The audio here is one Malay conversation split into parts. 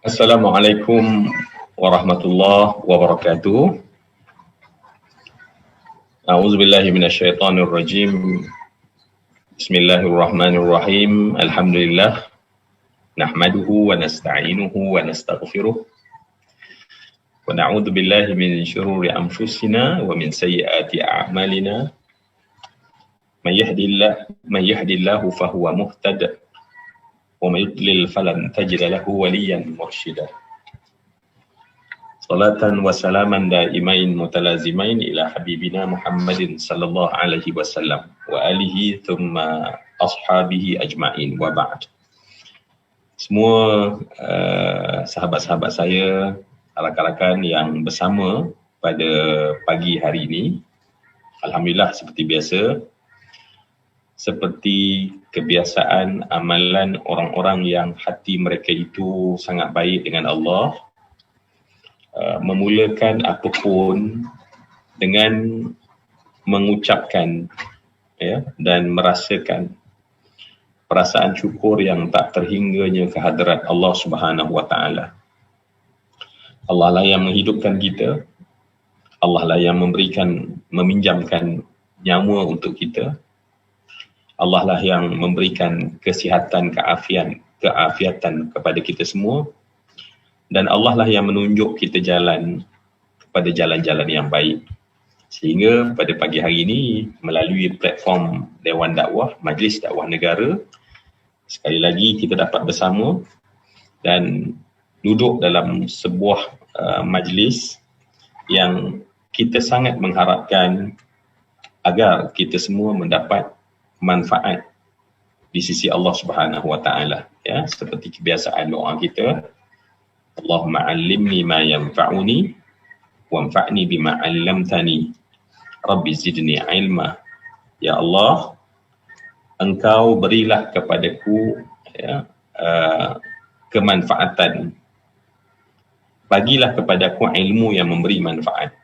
Assalamualaikum warahmatullahi wabarakatuh. A'udzubillahi minasyaitonir rajim. Bismillahirrahmanirrahim. Alhamdulillah nahmaduhu wa nasta'inuhu wa nastaghfiruh. Wa na'udzu billahi min syururi anfusina wa min sayyiati a'malina. Man yahdihillahu fahuwa muhtad. وَمَا يُضْلِلْ فَلَنْ تَجِدَ لَهُ وَلِيًّا مُرْشِدًا صلاة وسلاما دائمين متلازمين إلى حبيبنا محمد صلى الله عليه وسلم وآله ثم أصحابه أجمعين وبعد. Semua sahabat-sahabat saya, rakan-rakan yang bersama pada pagi hari ini, alhamdulillah seperti biasa, seperti kebiasaan amalan orang-orang yang hati mereka itu sangat baik dengan Allah, memulakan apapun dengan mengucapkan dan merasakan perasaan syukur yang tak terhingganya kehadrat Allah Subhanahu wa taala. Allah lah yang menghidupkan kita, Allah lah yang meminjamkan nyawa untuk kita. Allah lah yang memberikan kesihatan, keafiatan kepada kita semua, dan Allah lah yang menunjuk kita jalan kepada jalan-jalan yang baik. Sehingga pada pagi hari ini melalui platform Dewan Dakwah, Majlis Dakwah Negara, sekali lagi kita dapat bersama dan duduk dalam sebuah majlis yang kita sangat mengharapkan agar kita semua mendapat manfaat di sisi Allah Subhanahu wa taala, ya, seperti kebiasaan doa kita, Allahumma 'allimni ma yanfa'uni wanfa'ni bima 'allamtani rabbi zidni ilma. Ya Allah, Engkau berilah kepadaku kemanfaatan, bagilah kepadaku ilmu yang memberi manfaat,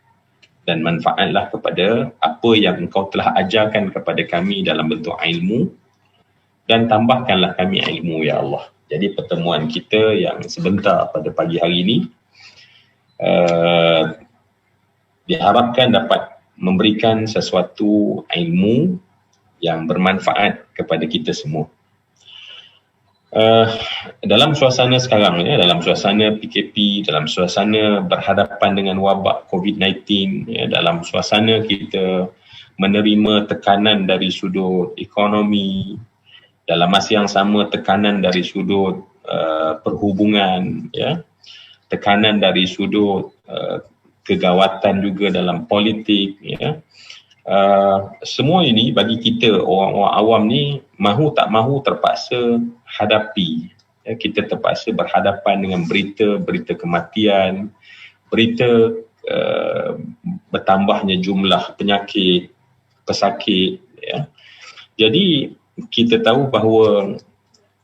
dan manfaatlah kepada apa yang Engkau telah ajarkan kepada kami dalam bentuk ilmu, dan tambahkanlah kami ilmu, ya Allah. Jadi pertemuan kita yang sebentar pada pagi hari ini diharapkan dapat memberikan sesuatu ilmu yang bermanfaat kepada kita semua. Dalam suasana sekarang, dalam suasana PKP, dalam suasana berhadapan dengan wabak COVID-19, dalam suasana kita menerima tekanan dari sudut ekonomi, dalam masa yang sama tekanan dari sudut perhubungan, tekanan dari sudut kegawatan juga dalam politik, semua ini bagi kita orang-orang awam ni mahu tak mahu terpaksa hadapi. Kita terpaksa berhadapan dengan berita kematian, berita bertambahnya jumlah penyakit, pesakit. Jadi kita tahu bahawa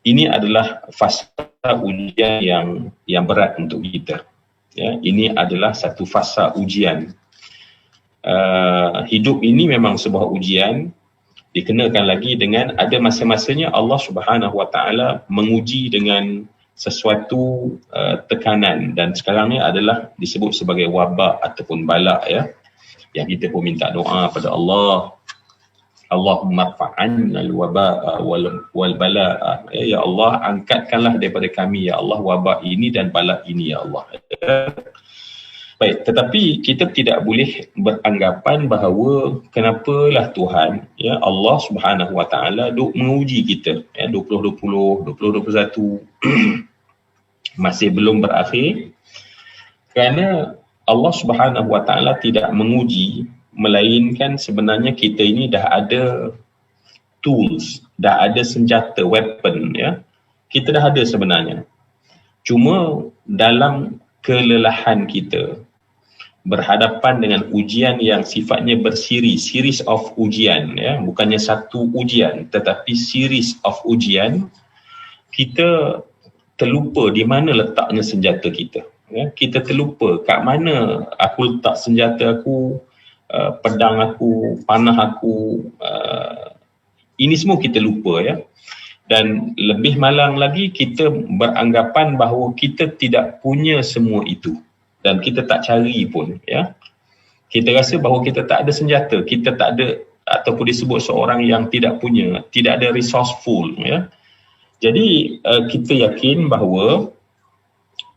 ini adalah fasa ujian yang berat untuk kita. Ini adalah satu fasa ujian. Hidup ini memang sebuah ujian, dikenakan lagi dengan ada masa-masanya Allah Subhanahu wa taala menguji dengan sesuatu tekanan, dan sekarang ni adalah disebut sebagai wabak ataupun bala, yang kita pun minta doa pada Allah, Allahumma fa'annal wabaa wal balaa, ya Allah, angkatkanlah daripada kami, ya Allah, wabak ini dan bala ini, ya Allah. Baik, tetapi kita tidak boleh beranggapan bahawa kenapalah Tuhan, Allah Subhanahu wa taala duk menguji kita, 2020, 2021 masih belum berakhir, kerana Allah Subhanahu wa taala tidak menguji, melainkan sebenarnya kita ini dah ada tools, dah ada senjata, weapon, kita dah ada sebenarnya. Cuma dalam kelelahan kita berhadapan dengan ujian yang sifatnya series of ujian, bukannya satu ujian tetapi series of ujian, kita terlupa di mana letaknya senjata kita. Kita terlupa kat mana aku letak senjata aku, pedang aku, panah aku, ini semua kita lupa, Dan lebih malang lagi, kita beranggapan bahawa kita tidak punya semua itu dan kita tak cari pun, ya. Kita rasa bahawa kita tak ada senjata, kita tak ada, ataupun disebut seorang yang tidak punya, tidak ada resourceful, ya. Jadi kita yakin bahawa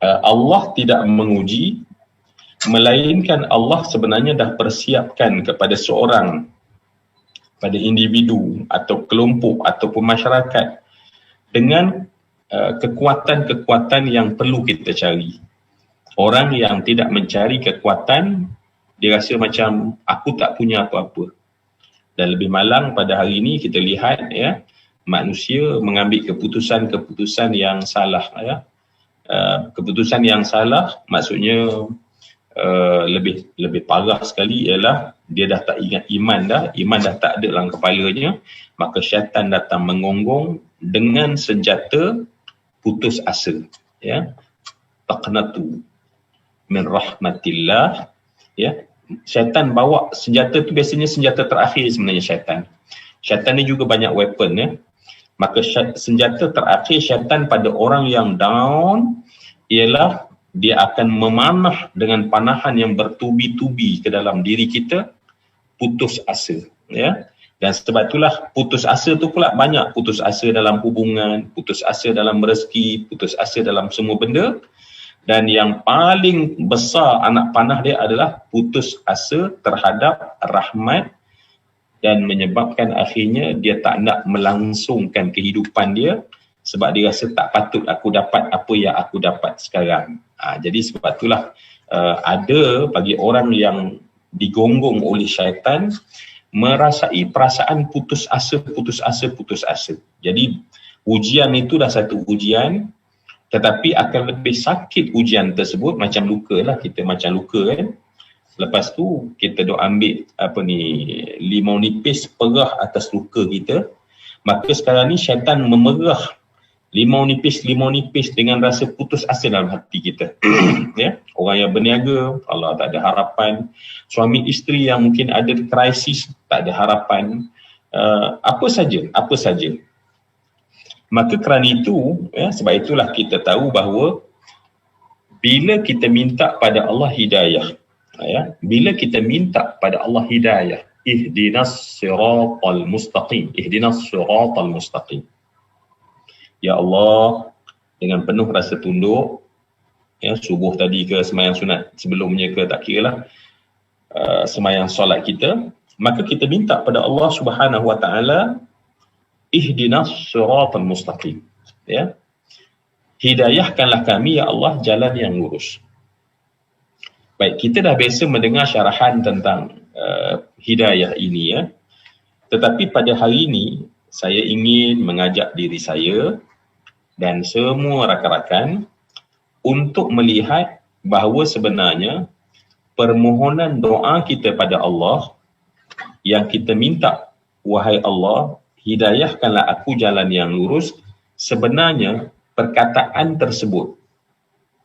Allah tidak menguji, melainkan Allah sebenarnya dah persiapkan kepada seorang, pada individu atau kelompok ataupun masyarakat dengan kekuatan-kekuatan yang perlu kita cari. Orang yang tidak mencari kekuatan, dia rasa macam aku tak punya apa-apa. Dan lebih malang pada hari ini kita lihat, ya, manusia mengambil keputusan-keputusan yang salah, ya. Keputusan yang salah maksudnya lebih parah sekali ialah dia dah tak ingat iman dah tak ada dalam kepalanya, maka syaitan datang mengonggong dengan senjata putus asa, ya. Taqnatu min rahmatillah, ya. Syaitan bawa senjata tu, biasanya senjata terakhir sebenarnya syaitan ni juga banyak weapon, ya. Maka senjata terakhir syaitan pada orang yang down ialah dia akan memanah dengan panahan yang bertubi-tubi ke dalam diri kita, putus asa, ya. Dan sebab itulah putus asa tu pula banyak, putus asa dalam hubungan, putus asa dalam rezeki, putus asa dalam semua benda. Dan yang paling besar anak panah dia adalah putus asa terhadap rahmat, dan menyebabkan akhirnya dia tak nak melangsungkan kehidupan dia sebab dia rasa tak patut aku dapat apa yang aku dapat sekarang. Jadi sebab itulah ada bagi orang yang digonggong oleh syaitan merasai perasaan putus asa. Jadi ujian itu dah satu ujian, tetapi akan lebih sakit ujian tersebut, macam luka lah, kita macam luka, kan. Lepas tu kita duk ambil limau nipis perah atas luka kita, maka sekarang ni syaitan memerah limau nipis dengan rasa putus asa dalam hati kita. Ya, orang yang berniaga, Allah tak ada harapan. Suami isteri yang mungkin ada krisis, tak ada harapan. Apa saja. Maka kerana itu, ya, sebab itulah kita tahu bahawa bila kita minta pada Allah hidayah, ya, bila kita minta pada Allah hidayah, ihdinas siratal mustaqim, ya Allah, dengan penuh rasa tunduk, ya, subuh tadi ke sembahyang sunat sebelumnya ke, tak kira lah, sembahyang solat kita, maka kita minta pada Allah Subhanahu wa taala, ihdinas siratal mustaqim, ya, hidayahkanlah kami ya Allah jalan yang lurus. Baik, kita dah biasa mendengar syarahan tentang hidayah ini, ya. Tetapi pada hari ini saya ingin mengajak diri saya dan semua rakan-rakan untuk melihat bahawa sebenarnya permohonan doa kita pada Allah yang kita minta, wahai Allah, hidayahkanlah aku jalan yang lurus, sebenarnya perkataan tersebut,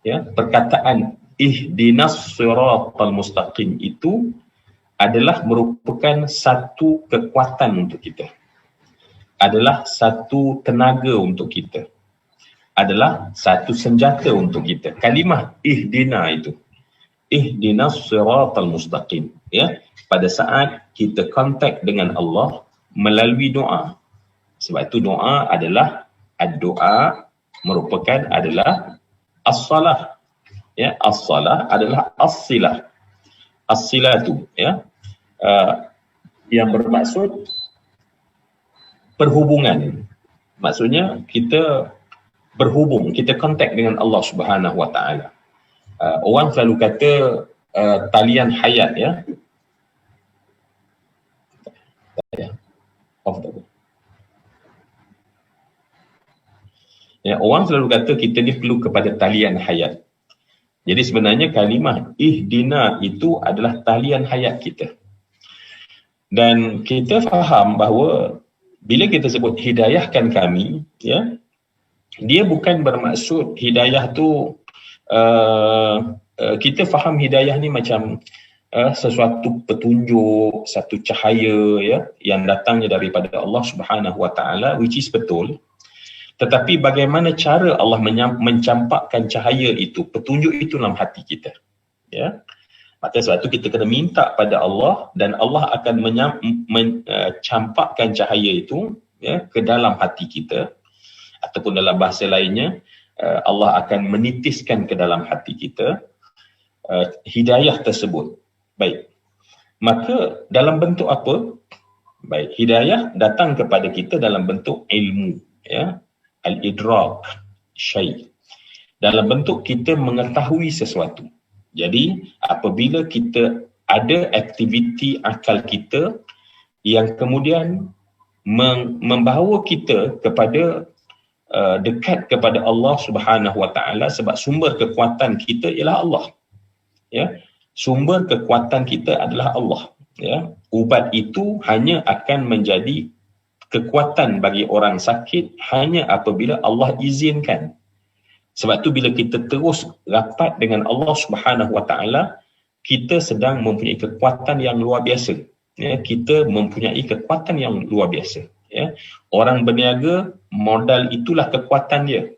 ya, perkataan ihdinas siratal mustaqim itu adalah merupakan satu kekuatan untuk kita, adalah satu tenaga untuk kita, adalah satu senjata untuk kita. Kalimah ihdina itu, ihdinas siratal mustaqim, ya, pada saat kita kontak dengan Allah melalui doa. Sebab itu doa adalah ad-doa, merupakan adalah as-salah, ya, as-salah adalah as-silah, as-silatu, ya, yang bermaksud perhubungan. Maksudnya kita berhubung, kita kontak dengan Allah Subhanahu wa taala. Orang selalu kata talian hayat, ya. Ya, orang selalu kata kita ni perlu kepada talian hayat. Jadi sebenarnya kalimah ihdina itu adalah talian hayat kita. Dan kita faham bahawa bila kita sebut hidayahkan kami, ya, dia bukan bermaksud hidayah tu kita faham hidayah ni macam sesuatu petunjuk, satu cahaya, ya, yang datangnya daripada Allah Subhanahu wa taala, which is betul. Tetapi bagaimana cara Allah mencampakkan cahaya itu, petunjuk itu dalam hati kita. Ya. Maka sebab itu kita kena minta pada Allah, dan Allah akan mencampakkan cahaya itu, ya, ke dalam hati kita, ataupun dalam bahasa lainnya, Allah akan menitiskan ke dalam hati kita hidayah tersebut. Baik. Maka dalam bentuk apa? Baik, hidayah datang kepada kita dalam bentuk ilmu, ya, al-idrak syai', dalam bentuk kita mengetahui sesuatu. Jadi apabila kita ada aktiviti akal kita yang kemudian membawa kita kepada dekat kepada Allah Subhanahu Wa Taala, sebab sumber kekuatan kita ialah Allah. Ya, sumber kekuatan kita adalah Allah. Ya, ubat itu hanya akan menjadi kekuatan bagi orang sakit hanya apabila Allah izinkan. Sebab tu bila kita terus rapat dengan Allah Subhanahu Wa Taala, kita sedang mempunyai kekuatan yang luar biasa. Ya, kita mempunyai kekuatan yang luar biasa. Ya, orang berniaga, modal itulah kekuatan dia.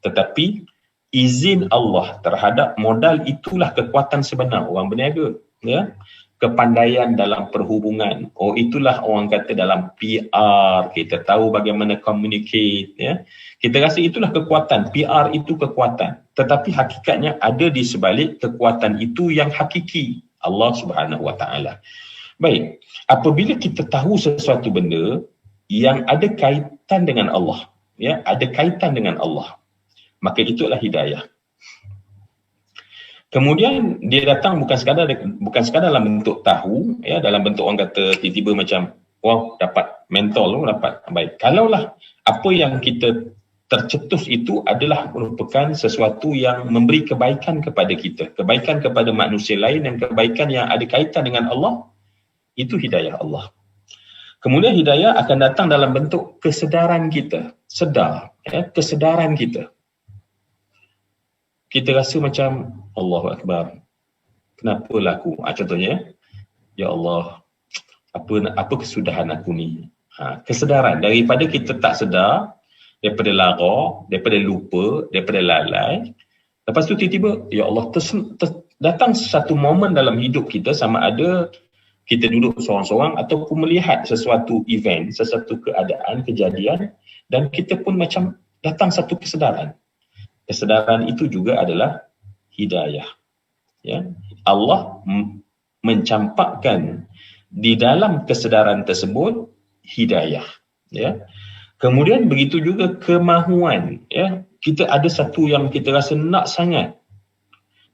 Tetapi izin Allah terhadap modal itulah kekuatan sebenar orang berniaga. Ya, kepandaian dalam perhubungan, itulah orang kata dalam PR, kita tahu bagaimana communicate, ya. Kita rasa itulah kekuatan, PR itu kekuatan, tetapi hakikatnya ada di sebalik kekuatan itu yang hakiki, Allah Subhanahu Wa Taala. Baik, apabila kita tahu sesuatu benda yang ada kaitan dengan Allah, ya, ada kaitan dengan Allah, maka itulah hidayah. Kemudian dia datang bukan sekadar dalam bentuk tahu, ya, dalam bentuk orang kata tiba-tiba macam wow dapat mentol, dapat baik. Kalaulah apa yang kita tercetus itu adalah merupakan sesuatu yang memberi kebaikan kepada kita, kebaikan kepada manusia lain, dan kebaikan yang ada kaitan dengan Allah, itu hidayah Allah. Kemudian hidayah akan datang dalam bentuk kesedaran kita, sedar, ya, kesedaran kita. Kita rasa macam Allahu Akbar, kenapa lah aku? Contohnya, ya Allah, apa kesudahan aku ni? Kesedaran, daripada kita tak sedar, daripada lara, daripada lupa, daripada lalai, lepas tu tiba-tiba, ya Allah, datang satu momen dalam hidup kita, sama ada kita duduk seorang-seorang ataupun melihat sesuatu event, sesuatu keadaan, kejadian, dan kita pun macam datang satu kesedaran. Kesedaran itu juga adalah hidayah. Ya, Allah mencampakkan di dalam kesedaran tersebut hidayah. Ya, kemudian begitu juga kemahuan. Ya, kita ada satu yang kita rasa nak sangat.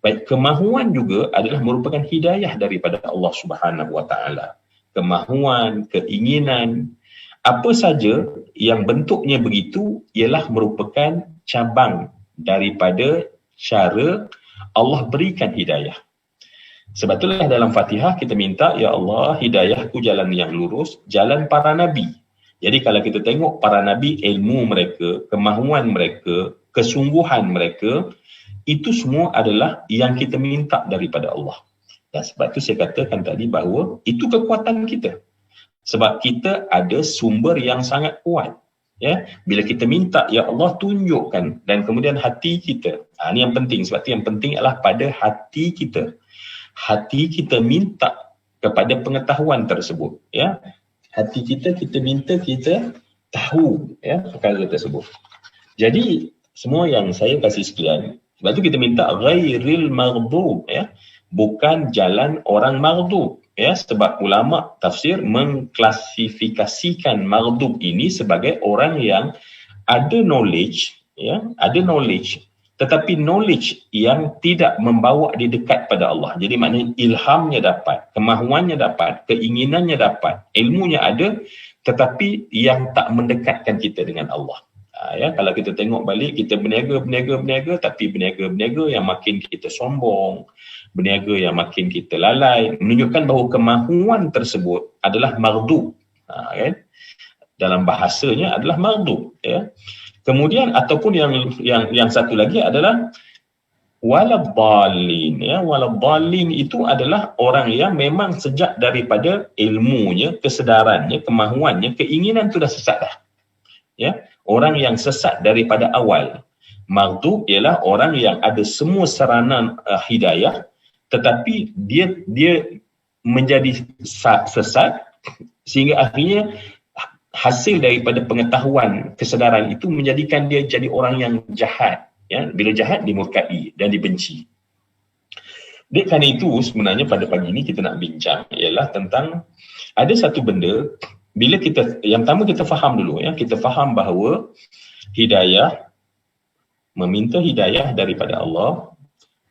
Baik, kemahuan juga adalah merupakan hidayah daripada Allah Subhanahu Wa Taala. Kemahuan, keinginan, apa saja yang bentuknya begitu ialah merupakan cabang daripada cara Allah berikan hidayah. Sebab itulah dalam Fatihah kita minta, ya Allah, hidayahku jalan yang lurus, jalan para nabi. Jadi kalau kita tengok para nabi, ilmu mereka, kemahuan mereka, kesungguhan mereka, itu semua adalah yang kita minta daripada Allah. Dan sebab itu saya katakan tadi bahawa itu kekuatan kita. Sebab kita ada sumber yang sangat kuat. Ya, bila kita minta, ya Allah tunjukkan, dan kemudian hati kita, ini yang penting. Sebab itu yang penting adalah pada hati kita. Hati kita minta kepada pengetahuan tersebut. Ya, hati kita minta kita tahu, ya, perkara tersebut. Jadi semua yang saya kasih sekalian, sebab itu kita minta ghairil maghdub, ya, bukan jalan orang maghdub. Ya, sebab ulama tafsir mengklasifikasikan maghdub ini sebagai orang yang ada knowledge, ya, ada knowledge, tetapi knowledge yang tidak membawa dia dekat pada Allah. Jadi maknanya ilhamnya dapat, kemahuannya dapat, keinginannya dapat, ilmunya ada, tetapi yang tak mendekatkan kita dengan Allah. Ya, kalau kita tengok balik, kita berniaga, tapi berniaga yang makin kita sombong, berniaga yang makin kita lalai, menunjukkan bahawa kemahuan tersebut adalah maghdub. Kan? Dalam bahasanya adalah maghdub. Ya. Kemudian ataupun yang satu lagi adalah waladhdallin. Ya, waladhdallin itu adalah orang yang memang sejak daripada ilmunya, kesedarannya, kemahuannya, keinginan itu dah sesat dah. Ya, orang yang sesat daripada awal. Maghdub ialah orang yang ada semua saranan hidayah, tetapi dia menjadi sesat sehingga akhirnya hasil daripada pengetahuan kesedaran itu menjadikan dia jadi orang yang jahat. Ya, bila jahat dimurkai dan dibenci. Kerana itu sebenarnya pada pagi ini kita nak bincang ialah tentang ada satu benda. Bila kita, yang pertama kita faham dulu, ya, kita faham bahawa hidayah, meminta hidayah daripada Allah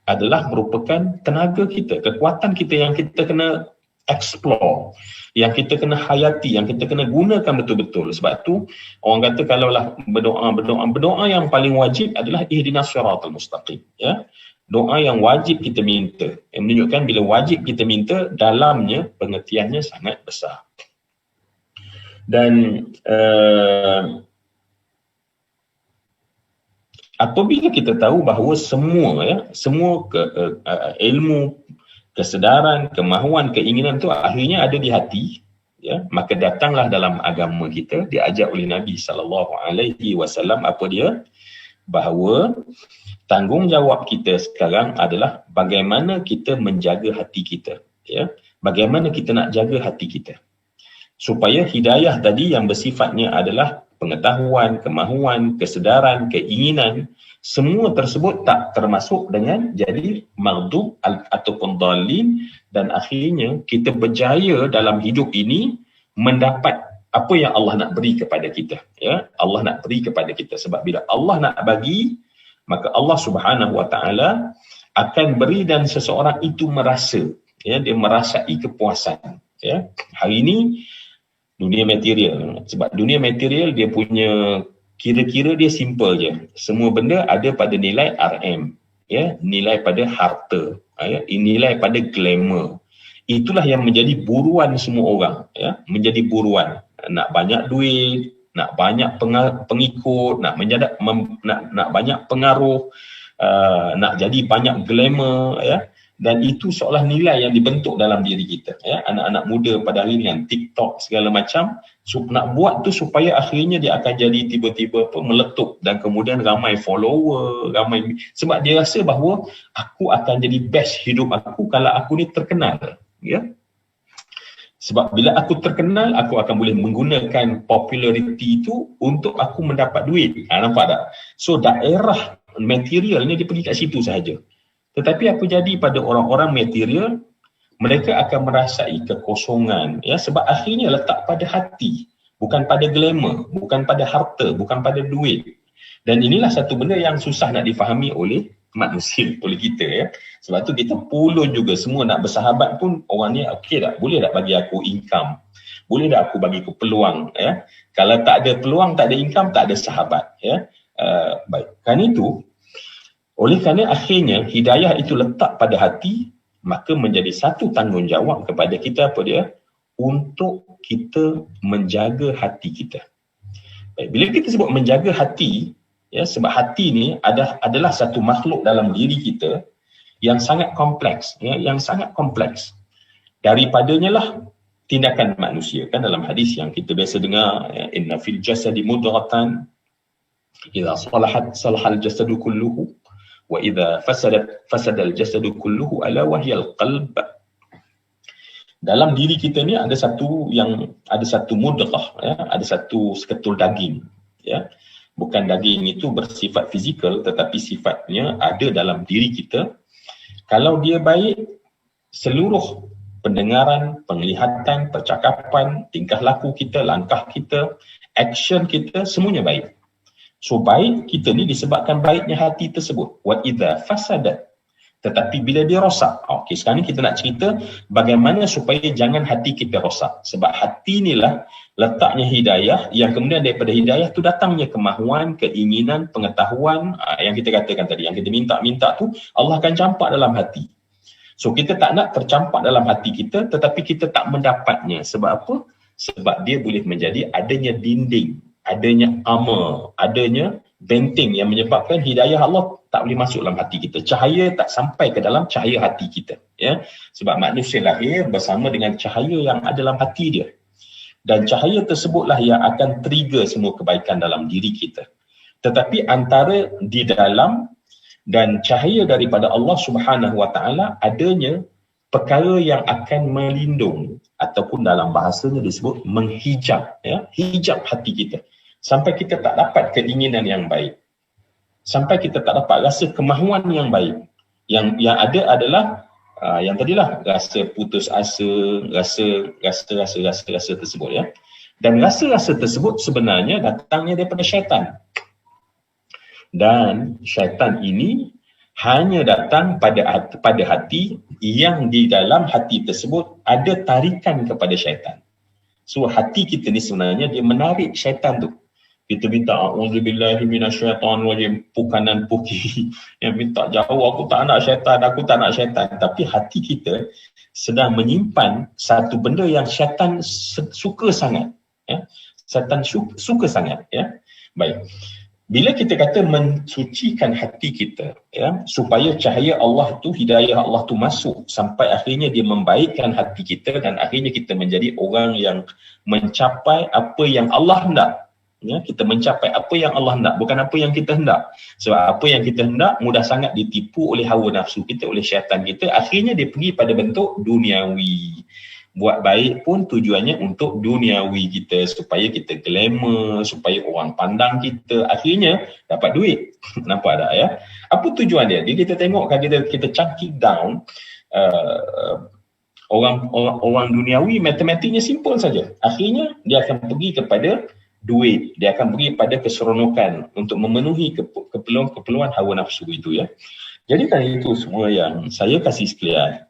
adalah merupakan tenaga kita, kekuatan kita yang kita kena explore, yang kita kena hayati, yang kita kena gunakan betul-betul. Sebab tu orang kata kalaulah berdoa yang paling wajib adalah ihdinas siratal mustaqim, ya. Doa yang wajib kita minta, yang menunjukkan bila wajib kita minta, dalamnya pengertiannya sangat besar. Dan apabila kita tahu bahawa semua ilmu, kesedaran, kemahuan, keinginan itu akhirnya ada di hati, ya, maka datanglah dalam agama kita diajar oleh Nabi SAW apa dia? Bahawa tanggungjawab kita sekarang adalah bagaimana kita menjaga hati kita, ya. Bagaimana kita nak jaga hati kita supaya hidayah tadi yang bersifatnya adalah pengetahuan, kemahuan, kesedaran, keinginan, semua tersebut tak termasuk dengan jadi maghdub ataupun dhalin, dan akhirnya kita berjaya dalam hidup ini mendapat apa yang Allah nak beri kepada kita, ya. Allah nak beri kepada kita, sebab bila Allah nak bagi, maka Allah Subhanahu Wa Taala akan beri dan seseorang itu merasa, ya, dia merasai kepuasan, ya. Hari ini dunia material, sebab dunia material dia punya kira-kira dia simple je. Semua benda ada pada nilai RM, ya, nilai pada harta, ya, nilai pada glamour. Itulah yang menjadi buruan semua orang, ya, menjadi buruan. Nak banyak duit, nak banyak pengikut, nak banyak pengaruh, nak jadi banyak glamour, ya. Dan itu seolah nilai yang dibentuk dalam diri kita, ya. Anak-anak muda pada hari ini dengan TikTok segala macam, nak buat tu supaya akhirnya dia akan jadi tiba-tiba meletup dan kemudian ramai follower, sebab dia rasa bahawa aku akan jadi best hidup aku kalau aku ni terkenal, ya. Sebab bila aku terkenal, aku akan boleh menggunakan populariti itu untuk aku mendapat duit. Nampak tak? So daerah material ni dia pergi kat situ sahaja. Tetapi apa jadi pada orang-orang material? Mereka akan merasai kekosongan, ya, sebab akhirnya letak pada hati, bukan pada glamour, bukan pada harta, bukan pada duit. Dan inilah satu benda yang susah nak difahami oleh manusia, oleh kita, ya. Sebab tu kita pulun juga, semua nak bersahabat pun orang ni okey tak? Boleh tak bagi aku income? Boleh tak aku bagi aku peluang, ya? Kalau tak ada peluang, tak ada income, tak ada sahabat, ya. Baik, kan itu. Oleh kerana akhirnya hidayah itu letak pada hati, maka menjadi satu tanggungjawab kepada kita apa dia? Untuk kita menjaga hati kita. Baik, bila kita sebut menjaga hati, ya, sebab hati ni adalah satu makhluk dalam diri kita yang sangat kompleks, ya, yang sangat kompleks. Daripadanya lah tindakan manusia, kan dalam hadis yang kita biasa dengar, ya, inna fil jasadi mudratan idza salahat salahal jasadu kulluhu wa idza fasadal jasadu kulluhu ala wahyal qalb. Dalam diri kita ni ada satu mudrah, ya, ada satu seketul daging, ya. Bukan daging itu bersifat fizikal, tetapi sifatnya ada dalam diri kita. Kalau dia baik, seluruh pendengaran, penglihatan, percakapan, tingkah laku kita, langkah kita, action kita, semuanya baik. So baik kita ni disebabkan baiknya hati tersebut. Wa idza fasadat. Tetapi bila dia rosak, okey, sekarang ni kita nak cerita bagaimana supaya jangan hati kita rosak. Sebab hati inilah letaknya hidayah, yang kemudian daripada hidayah tu datangnya kemahuan, keinginan, pengetahuan, yang kita katakan tadi, yang kita minta tu Allah akan campak dalam hati. So kita tak nak tercampak dalam hati kita, tetapi kita tak mendapatnya. Sebab apa? Sebab dia boleh menjadi adanya dinding, adanya armor, adanya benteng yang menyebabkan hidayah Allah tak boleh masuk dalam hati kita. Cahaya tak sampai ke dalam cahaya hati kita, ya. Sebab manusia lahir bersama dengan cahaya yang ada dalam hati dia. dan cahaya tersebutlah yang akan trigger semua kebaikan dalam diri kita. Tetapi antara di dalam dan cahaya daripada Allah Subhanahu Wa Taala adanya perkara yang akan melindung ataupun dalam bahasanya disebut menghijab, ya, hijab hati kita sampai kita tak dapat keinginan yang baik, sampai kita tak dapat rasa kemahuan yang baik. Yang ada adalah yang tadilah rasa putus asa, rasa tersebut, ya. Dan rasa-rasa tersebut sebenarnya datangnya daripada syaitan. Dan syaitan ini hanya datang pada hati yang di dalam hati tersebut ada tarikan kepada syaitan. So hati kita ni sebenarnya dia menarik syaitan tu. Kita minta a'udzubillahi minasyaitonirrajim, kanan puki, yang minta jauh, aku tak nak syaitan. Tapi hati kita sedang menyimpan satu benda yang syaitan suka sangat, ya. Syaitan suka sangat, ya. Baik. Bila kita kata mensucikan hati kita, ya, supaya cahaya Allah tu, hidayah Allah tu masuk sampai akhirnya dia membaikkan hati kita dan akhirnya kita menjadi orang yang mencapai apa yang Allah hendak. Ya, kita mencapai apa yang Allah hendak, bukan apa yang kita hendak. Sebab apa yang kita hendak mudah sangat ditipu oleh hawa nafsu kita, oleh syaitan kita. Akhirnya dia pergi pada bentuk duniawi. Buat baik pun tujuannya untuk duniawi kita, supaya kita glamour, supaya orang pandang kita, akhirnya dapat duit. Nampak tak, ya? Apa tujuan dia? Dia kita tengok kan, kita cangkik down orang duniawi, matematiknya simple saja. Akhirnya dia akan pergi kepada duit, dia akan pergi pada keseronokan untuk memenuhi keperluan hawa nafsu itu, ya. Jadi kan itu semua yang saya kasih sekalian.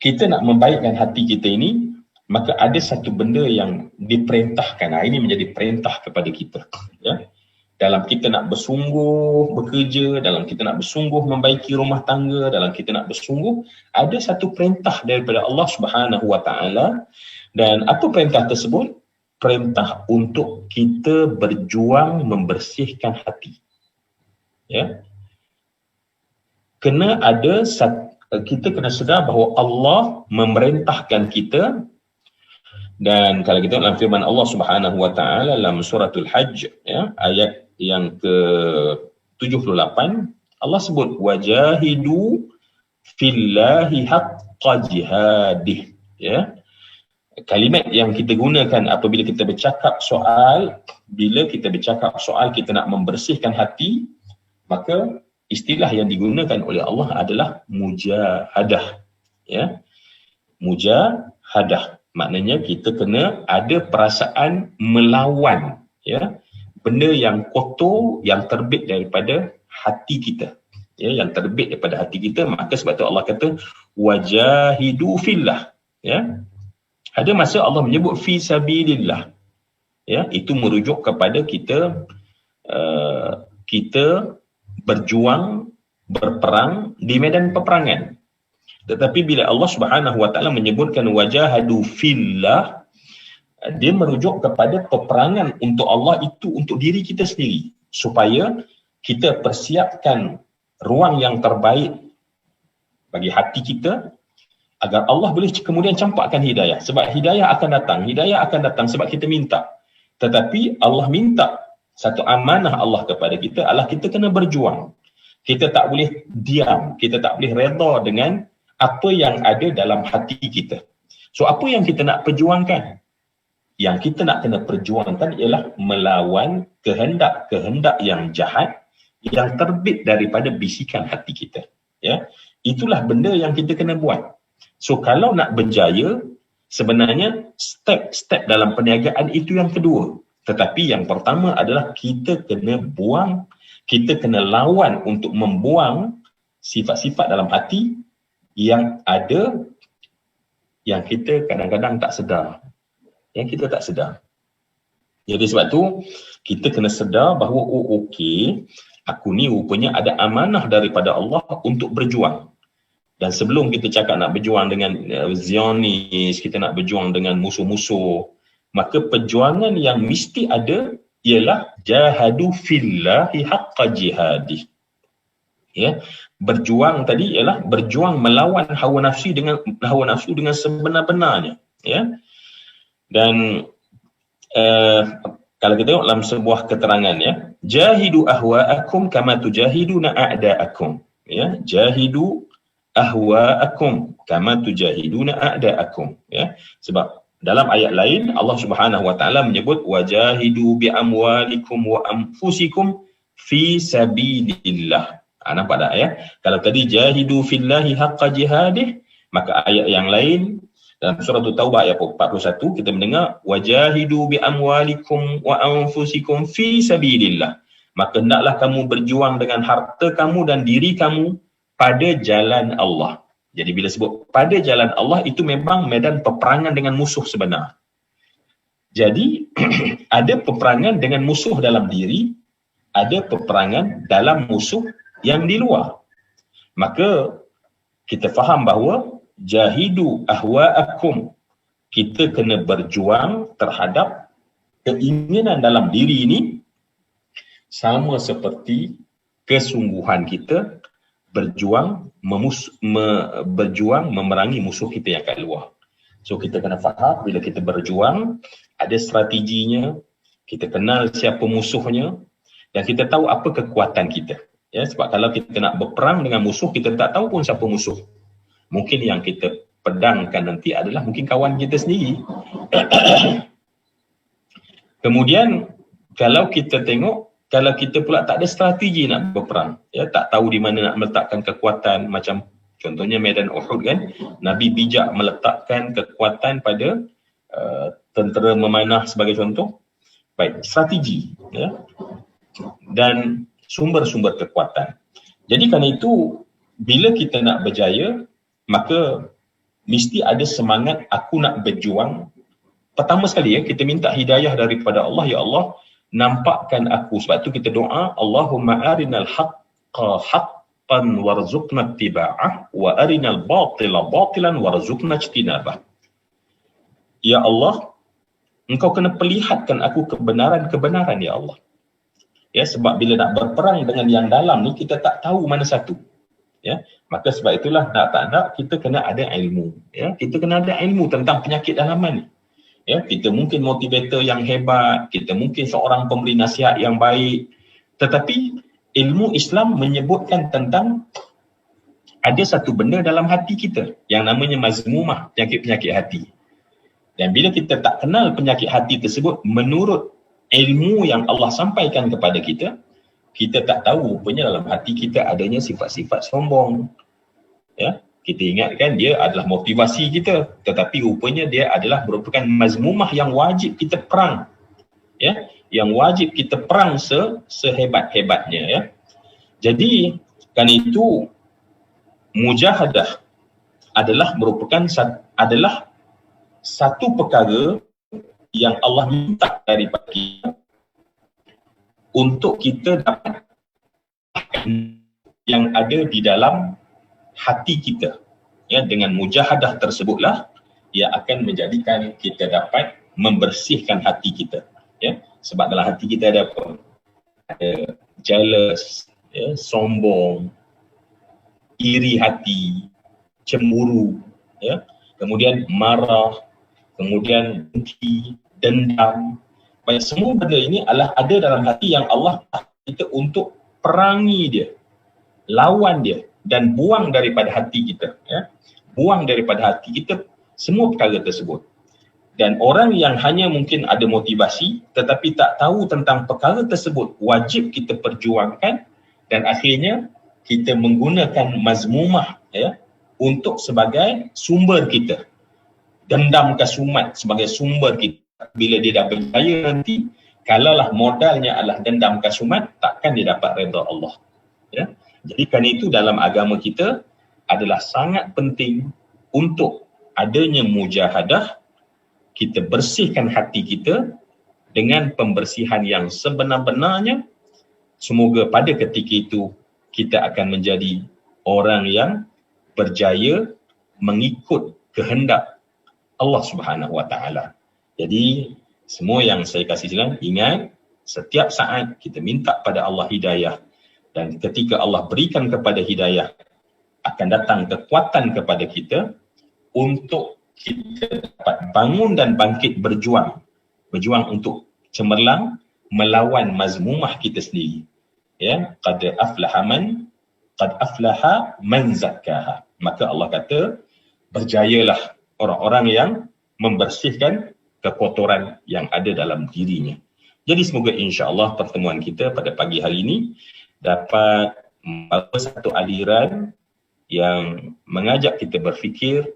Kita nak membaikkan hati kita ini, maka ada satu benda yang diperintahkan. Ini menjadi perintah kepada kita, ya. Dalam kita nak bersungguh bekerja, dalam kita nak bersungguh membaiki rumah tangga, dalam kita nak bersungguh, ada satu perintah daripada Allah Subhanahu Wa Taala. Dan apa perintah tersebut? Perintah untuk kita berjuang membersihkan hati, ya. Kena ada kita kena sedar bahawa Allah memerintahkan kita. Dan kalau kita dalam firman Allah Subhanahu Wa Taala dalam suratul Hajj, ya, ayat yang ke-78, Allah sebut wajahidu fillahi haqqa jihadih, ya. Kalimat yang kita gunakan apabila kita bercakap soal, kita nak membersihkan hati, maka istilah yang digunakan oleh Allah adalah mujahadah, ya. Mujahadah maknanya kita kena ada perasaan melawan, ya, benda yang kotor yang terbit daripada hati kita, ya, yang terbit daripada hati kita. Maka sebab tu Allah kata wajahidu fillah, ya. Ada masa Allah menyebut fi sabilillah, ya, itu merujuk kepada kita berjuang, berperang di medan peperangan. Tetapi bila Allah Subhanahu Wa Taala menyebutkan wajahadu fillah, dia merujuk kepada peperangan untuk Allah itu untuk diri kita sendiri, supaya kita persiapkan ruang yang terbaik bagi hati kita, agar Allah boleh kemudian campakkan hidayah. Sebab hidayah akan datang sebab kita minta. Tetapi Allah minta, satu amanah Allah kepada kita adalah kita kena berjuang. Kita tak boleh diam, kita tak boleh redha dengan apa yang ada dalam hati kita. So apa yang kita nak perjuangkan? Yang kita nak kena perjuangkan ialah melawan kehendak-kehendak yang jahat yang terbit daripada bisikan hati kita, ya. Itulah benda yang kita kena buat. So kalau nak berjaya, sebenarnya step-step dalam perniagaan itu yang kedua. Tetapi yang pertama adalah kita kena buang, kita kena lawan untuk membuang sifat-sifat dalam hati yang ada, yang kita kadang-kadang tak sedar. Yang kita tak sedar. Jadi sebab tu, kita kena sedar bahawa okey, aku ni rupanya ada amanah daripada Allah untuk berjuang. Dan sebelum kita cakap nak berjuang dengan Zionis, kita nak berjuang dengan musuh-musuh, maka perjuangan yang mesti ada ialah jahadu fillahi haqqa jihadih. Ya, berjuang tadi ialah berjuang melawan hawa nafsu dengan sebenar-benarnya, ya. Dan kalau kita tengok dalam sebuah keterangan, ya, jahidu ahwa'akum kama tujahiduna a'da'akum, ya, jahidu ahwa'akum kama tujahiduna a'da'akum, ya. Sebab dalam ayat lain Allah Subhanahu wa taala menyebut wajahidu bi amwalikum wa anfusikum fi sabilillah. Nampak tak, ya? Kalau tadi jahidu fillahi haqqa jihadih, maka ayat yang lain dalam surah Taubah ayat 41 kita mendengar wajahidu bi amwalikum wa anfusikum fi sabilillah. Maka hendaklah kamu berjuang dengan harta kamu dan diri kamu pada jalan Allah. Jadi bila sebut pada jalan Allah, itu memang medan peperangan dengan musuh sebenar. Jadi ada peperangan dengan musuh dalam diri, ada peperangan dalam musuh yang di luar. Maka kita faham bahawa jahidu ahwa'akum, kita kena berjuang terhadap keinginan dalam diri ini sama seperti kesungguhan kita berjuang memerangi musuh kita yang kat luar. So kita kena faham bila kita berjuang ada strateginya, kita kenal siapa musuhnya dan kita tahu apa kekuatan kita. Ya, sebab kalau kita nak berperang dengan musuh, kita tak tahu pun siapa musuh. Mungkin yang kita pedangkan nanti adalah mungkin kawan kita sendiri. Kemudian kalau kita tengok, kalau kita pula tak ada strategi nak berperang, ya, tak tahu di mana nak meletakkan kekuatan, macam contohnya medan Uhud kan, Nabi bijak meletakkan kekuatan pada tentera memanah sebagai contoh. Baik, strategi, ya, dan sumber-sumber kekuatan. Jadi kerana itu bila kita nak berjaya, maka mesti ada semangat aku nak berjuang. Pertama sekali, ya, kita minta hidayah daripada Allah. Ya Allah, nampakkan aku. Sebab tu kita doa, Allahumma arinal haqqa haqqan warzuqna ittiba'ah wa arinal batila batilan warzuqna ijtinabah. Ya Allah, Engkau kena perlihatkan aku kebenaran-kebenaran, ya Allah. Ya, sebab bila nak berperang dengan yang dalam ni, kita tak tahu mana satu. Ya, maka sebab itulah nak tak nak kita kena ada ilmu. Ya, kita kena ada ilmu tentang penyakit dalaman ni. Ya, kita mungkin motivator yang hebat, kita mungkin seorang pemberi nasihat yang baik, tetapi ilmu Islam menyebutkan tentang ada satu benda dalam hati kita yang namanya mazmumah, penyakit-penyakit hati. Dan bila kita tak kenal penyakit hati tersebut menurut ilmu yang Allah sampaikan kepada kita, kita tak tahu rupanya dalam hati kita adanya sifat-sifat sombong. Ya, kita ingatkan dia adalah motivasi kita, tetapi rupanya dia adalah merupakan mazmumah yang wajib kita perang. Ya, yang wajib kita perang sehebat-hebatnya, ya. Jadi kan itu mujahadah adalah merupakan satu perkara yang Allah minta daripada kita untuk kita dapat yang ada di dalam hati kita. Ya, dengan mujahadah tersebutlah ia akan menjadikan kita dapat membersihkan hati kita. Ya, sebab dalam hati kita ada apa? Ada jealous, ya, sombong, iri hati, cemburu, ya, kemudian marah, kemudian dengki, dendam. Baik, semua benda ini adalah ada dalam hati yang Allah kita untuk perangi dia, lawan dia dan buang daripada hati kita, ya. Buang daripada hati kita semua perkara tersebut. Dan orang yang hanya mungkin ada motivasi tetapi tak tahu tentang perkara tersebut wajib kita perjuangkan, dan akhirnya kita menggunakan mazmumah, ya, untuk sebagai sumber kita. Dendam kasumat sebagai sumber kita. Bila dia dah berjaya nanti, kalaulah modalnya adalah dendam kasumat, takkan dia dapat redha Allah. Ya? Jadi kerana itu dalam agama kita adalah sangat penting untuk adanya mujahadah, kita bersihkan hati kita dengan pembersihan yang sebenar-benarnya. Semoga pada ketika itu kita akan menjadi orang yang berjaya mengikut kehendak Allah Subhanahu wa taala. Jadi semua yang saya kasih jalan, ingat setiap saat kita minta pada Allah hidayah, dan ketika Allah berikan kepada hidayah akan datang kekuatan kepada kita untuk kita dapat bangun dan bangkit berjuang untuk cemerlang melawan mazmumah kita sendiri. Ya, qad aflaha man zakkaha. Maka Allah kata, berjayalah orang-orang yang membersihkan kekotoran yang ada dalam dirinya. Jadi semoga insya-Allah pertemuan kita pada pagi hari ini dapat membawa satu aliran yang mengajak kita berfikir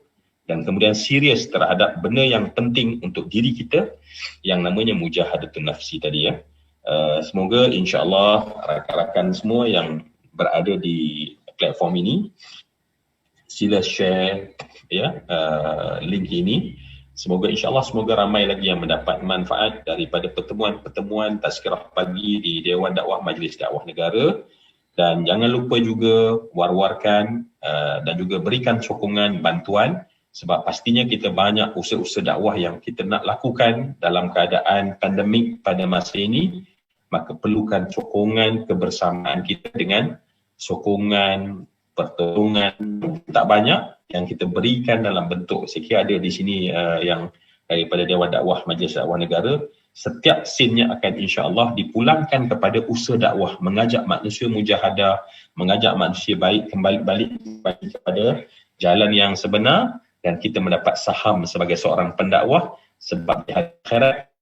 dan kemudian serius terhadap benda yang penting untuk diri kita yang namanya mujahadatun nafsi tadi ya. Semoga insya-Allah rakan-rakan semua yang berada di platform ini sila share ya link ini. Semoga insya-Allah semoga ramai lagi yang mendapat manfaat daripada pertemuan-pertemuan Tazkirah Pagi di Dewan Dakwah Majlis Dakwah Negara. Dan jangan lupa juga war-warkan dan juga berikan sokongan bantuan, sebab pastinya kita banyak usaha-usaha dakwah yang kita nak lakukan dalam keadaan pandemik pada masa ini, maka perlukan sokongan kebersamaan kita dengan sokongan pertolongan tak banyak yang kita berikan dalam bentuk, saya kira ada di sini yang daripada Dewan Dakwah Majlis Dakwah Negara. Setiap sennya akan insya-Allah dipulangkan kepada usaha dakwah, mengajak manusia mujahadah, mengajak manusia baik kembali balik kepada jalan yang sebenar, dan kita mendapat saham sebagai seorang pendakwah. Sebab di akhirat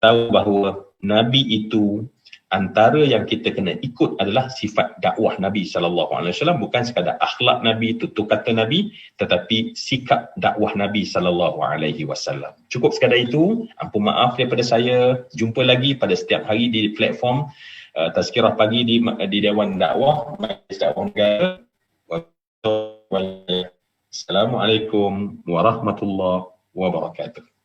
tahu bahawa Nabi itu antara yang kita kena ikut adalah sifat dakwah Nabi SAW, bukan sekadar akhlak Nabi, tutur kata Nabi, tetapi sikap dakwah Nabi SAW. Cukup sekadar itu. Ampun maaf daripada saya. Jumpa lagi pada setiap hari di platform Tazkirah Pagi di Dewan Dakwah Majlis Dakwah Negara. Assalamualaikum warahmatullahi wabarakatuh.